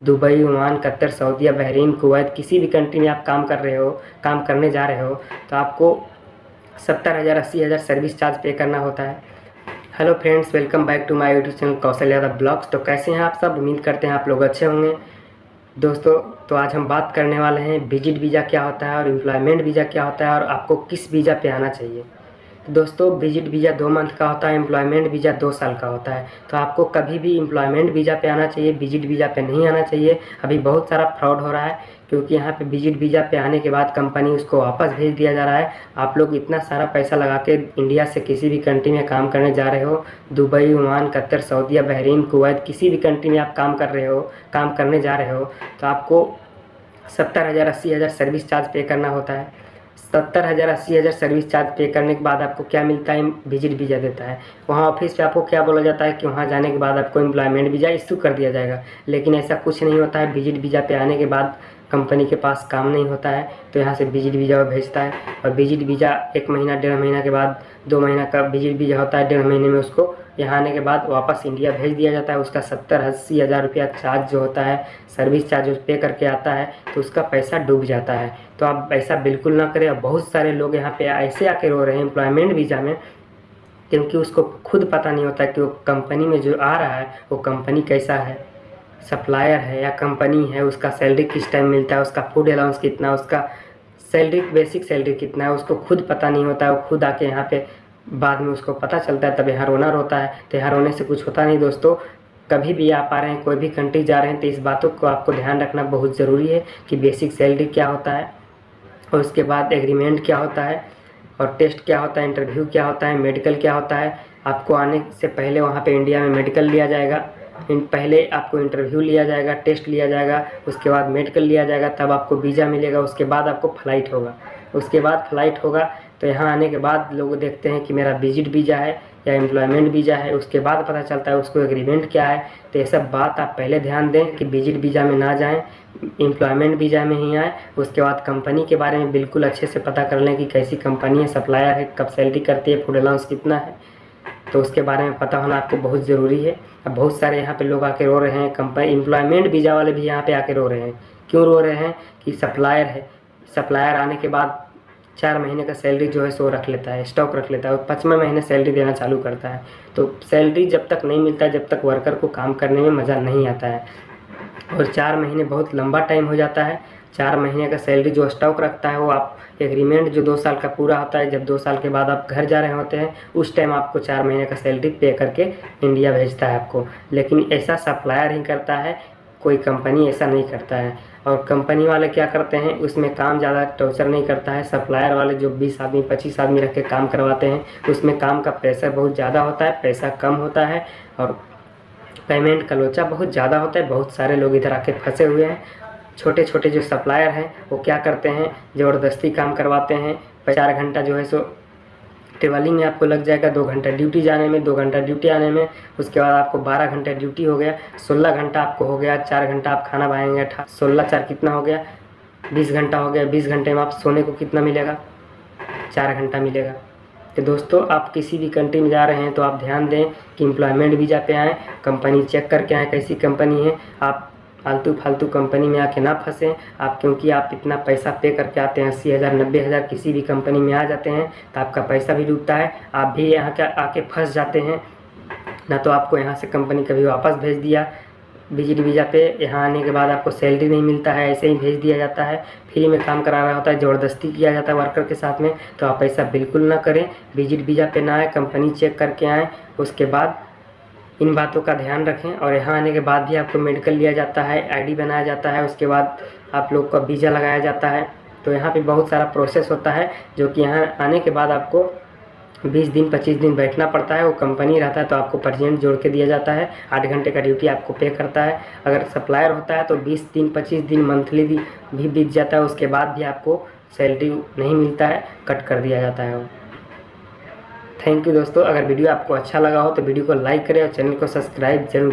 Dubai, Oman, Qatar, Saudia, Bahrain, Kuwait, किसी भी country में आप काम कर रहे हो, काम करने जा रहे हो, तो आपको 70,000 80,000 सर्विस चार्ज पे करना होता है। Hello friends, welcome back to my YouTube channel Kaushal Yadav blogs. तो कैसे हैं आप सब? उम्मीद करते हैं आप लोग अच्छे होंगे। दोस्तों, तो आज हम बात करने वाले हैं विजिट वीज़ा क्या होता है और एम्प्लॉयमेंट वीज़ा क्या होता है और आपको किस वीज़ा पे आना चाहिए। दोस्तों, विजिट वीज़ा 2 मंथ का होता है, एम्प्लॉयमेंट वीज़ा 2 साल का होता है। तो आपको कभी भी एम्प्लॉयमेंट वीज़ा पे आना चाहिए, विजिट वीज़ा पे नहीं आना चाहिए। अभी बहुत सारा फ्रॉड हो रहा है, क्योंकि यहाँ पे विजिट वीज़ा पे आने के बाद कंपनी उसको वापस भेज दिया जा रहा है। आप लोग इतना सारा पैसा लगा के इंडिया से किसी भी कंट्री में काम करने जा रहे हो, Dubai, Oman, Qatar, Saudia, Bahrain, Kuwait, किसी भी कंट्री में आप काम कर रहे हो, काम करने जा रहे हो, तो आपको 70,000 80,000 सर्विस चार्ज पे करना होता है। 70,000 80,000 सर्विस चार्ज पे करने के बाद आपको क्या मिलता है? विजिट वीज़ा देता है। वहाँ ऑफिस पे आपको क्या बोला जाता है कि वहाँ जाने के बाद आपको एम्प्लॉयमेंट वीज़ा इशू कर दिया जाएगा, लेकिन ऐसा कुछ नहीं होता है। विजिट वीज़ा पे आने के बाद कंपनी के पास काम नहीं होता है, तो यहाँ से विजिट वीज़ा वो भेजता है। और विजिट वीज़ा 1 महीना 1.5 महीना के बाद, 2 महीना का विजिट वीज़ा होता है, 1.5 महीने में उसको यहाँ आने के बाद वापस इंडिया भेज दिया जाता है। उसका 70-80 हज़ार रुपया चार्ज जो होता है, सर्विस चार्ज जो पे करके आता है, तो उसका पैसा डूब जाता है। तो आप ऐसा बिल्कुल ना करें। और बहुत सारे लोग यहाँ पे ऐसे आके रो रहे हैं एम्प्लॉयमेंट वीज़ा में, क्योंकि उसको खुद पता नहीं होता कि वो कंपनी में जो आ रहा है वो कंपनी कैसा है, सप्लायर है या कंपनी है, उसका सैलरी किस टाइम मिलता है, उसका फूड अलाउंस कितना, उसका सैलरी, बेसिक सैलरी कितना है, उसको खुद पता नहीं होता है। वो खुद आके यहाँ पे बाद में उसको पता चलता है, तब यहाँ रोना रोता है। तो यहाँ रोने से कुछ होता नहीं। दोस्तों, कभी भी आप आ रहे हैं, कोई भी कंट्री जा रहे हैं, तो इस बातों को आपको ध्यान रखना बहुत ज़रूरी है कि बेसिक सैलरी क्या होता है, और उसके बाद एग्रीमेंट क्या होता है, और टेस्ट क्या होता है, इंटरव्यू क्या होता है, मेडिकल क्या होता है। आपको आने से पहले वहाँ पे इंडिया में मेडिकल लिया जाएगा, पहले आपको इंटरव्यू लिया जाएगा, टेस्ट लिया जाएगा, उसके बाद मेडिकल लिया जाएगा, तब आपको वीज़ा मिलेगा। उसके बाद आपको फ़्लाइट होगा। उसके बाद फ़्लाइट होगा तो यहाँ आने के बाद लोग देखते हैं कि मेरा विजिट वीज़ा है या एम्प्लॉयमेंट वीज़ा है। उसके बाद पता चलता है उसको एग्रीमेंट क्या है। तो ये सब बात आप पहले ध्यान दें कि विजिट वीज़ा में ना जाएं, एम्प्लॉयमेंट वीज़ा में ही आए। उसके बाद कंपनी के बारे में बिल्कुल अच्छे से पता कर लें कि कैसी कंपनी है, सप्लायर है, कब सैलरी करती है, फूड अलाउंस कितना है। तो उसके बारे में पता होना आपको बहुत ज़रूरी है। अब बहुत सारे यहाँ पे लोग आके रो रहे हैं, कंपनी एम्प्लॉयमेंट वीज़ा वाले भी यहाँ पे आके रो रहे हैं। क्यों रो रहे हैं? कि सप्लायर है, सप्लायर आने के बाद 4 महीने का सैलरी जो है सो रख लेता है, स्टॉक रख लेता है, और 5वें महीने सैलरी देना चालू करता है। तो सैलरी जब तक नहीं मिलता है, जब तक वर्कर को काम करने में मज़ा नहीं आता है। और 4 महीने बहुत लंबा टाइम हो जाता है। 4 महीने का सैलरी जो स्टॉक रखता है, वो आप एग्रीमेंट जो 2 साल का पूरा होता है, जब 2 साल के बाद आप घर जा रहे होते हैं, उस टाइम आपको 4 महीने का सैलरी पे करके इंडिया भेजता है आपको। लेकिन ऐसा सप्लायर ही करता है, कोई कंपनी ऐसा नहीं करता है। और कंपनी वाले क्या करते हैं, उसमें काम ज़्यादा टॉर्चर नहीं करता है। सप्लायर वाले जो 20 आदमी 25 आदमी रख के काम करवाते हैं, उसमें काम का प्रेशर बहुत ज़्यादा होता है, पैसा कम होता है, और पेमेंट का लोचा बहुत ज़्यादा होता है। बहुत सारे लोग इधर आके फंसे हुए हैं। छोटे छोटे जो सप्लायर हैं वो क्या करते हैं, ज़बरदस्ती काम करवाते हैं। 4 घंटा जो है सो ट्रेवलिंग में आपको लग जाएगा, 2 घंटा ड्यूटी जाने में, 2 घंटा ड्यूटी आने में। उसके बाद आपको 12 घंटा ड्यूटी हो गया, 16 घंटा आपको हो गया। 4 घंटा आप खाना बनाएंगे, 16 4 कितना हो गया? 20 घंटा हो गया। 20 घंटे में आप सोने को कितना मिलेगा? 4 घंटा मिलेगा। तो दोस्तों, आप किसी भी कंट्री में जा रहे हैं तो आप ध्यान दें कि एम्प्लॉयमेंट वीज़ा पे आएँ, कंपनी चेक करके आएँ कैसी कंपनी है। आप फालतू फालतू कंपनी में आके ना फंसें आप, क्योंकि आप इतना पैसा पे करके आते हैं, 80,000 90,000 किसी भी कंपनी में आ जाते हैं, तो आपका पैसा भी डूबता है, आप भी यहाँ के आके फंस जाते हैं। ना तो आपको यहाँ से कंपनी कभी वापस भेज दिया विजिट वीज़ा पे, यहाँ आने के बाद आपको सैलरी नहीं मिलता है, ऐसे ही भेज दिया जाता है, फ्री में काम करा रहा होता है, ज़बरदस्ती किया जाता है वर्कर के साथ में। तो आप ऐसा बिल्कुल ना करें, विजिट वीज़ा पे ना आए, कंपनी चेक करके आएँ। उसके बाद इन बातों का ध्यान रखें। और यहाँ आने के बाद भी आपको मेडिकल लिया जाता है, आईडी बनाया जाता है, उसके बाद आप लोग का वीज़ा लगाया जाता है। तो यहाँ पे बहुत सारा प्रोसेस होता है, जो कि यहाँ आने के बाद आपको 20 दिन 25 दिन बैठना पड़ता है। वो कंपनी रहता है तो आपको परसेंट जोड़ के दिया जाता है, 8 घंटे का ड्यूटी आपको पे करता है। अगर सप्लायर होता है तो 20 दिन 25 दिन मंथली भी बीत जाता है, उसके बाद भी आपको सैलरी नहीं मिलता है, कट कर दिया जाता है। थैंक यू दोस्तों। अगर वीडियो आपको अच्छा लगा हो तो वीडियो को लाइक करें और चैनल को सब्सक्राइब जरूर करें।